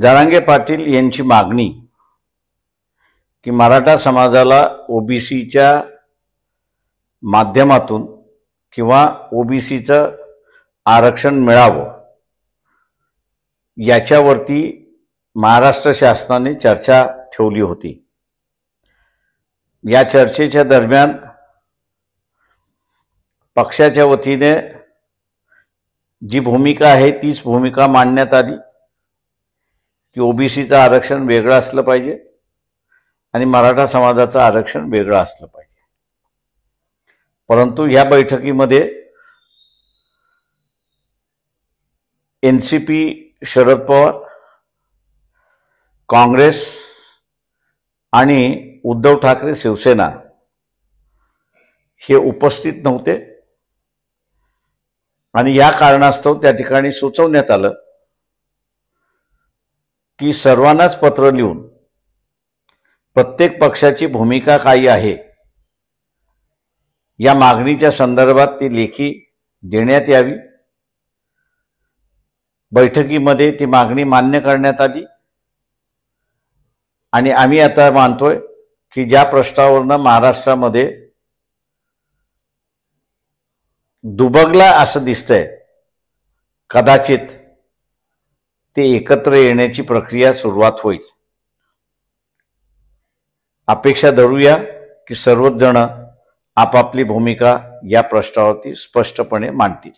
जरांगे पाटील यांची मागणी की मराठा समाजाला ओबीसीच्या माध्यमातून किंवा ओबीसीचं आरक्षण मिळावं याच्यावरती महाराष्ट्र शासनाने चर्चा ठेवली होती। या चर्चेच्या दरम्यान पक्षाच्या वतीने जी भूमिका आहे तीच भूमिका मांडण्यात आली की ओबीसीचं आरक्षण वेगळं असलं पाहिजे आणि मराठा समाजाचं आरक्षण वेगळं असलं पाहिजे। परंतु या बैठकीमध्ये एनसीपी शरद पवार, काँग्रेस आणि उद्धव ठाकरे शिवसेना हे उपस्थित नव्हते आणि या कारणास्तव त्या ठिकाणी सुचवण्यात आलं की सर्वांनाच पत्र लिहून प्रत्येक पक्षाची भूमिका काय आहे या मागणीच्या संदर्भात ती लेखी देण्यात यावी। बैठकीमध्ये ती मागणी मान्य करण्यात आली आणि आम्ही आता मानतोय की ज्या प्रश्नावरनं महाराष्ट्रामध्ये दुबगला असं दिसतंय कदाचित ते एकत्र येण्याची प्रक्रिया सुरुवात होईल। अपेक्षा धरूया की सर्वच जण आपापली भूमिका या प्रश्नावरती स्पष्टपणे मांडतील।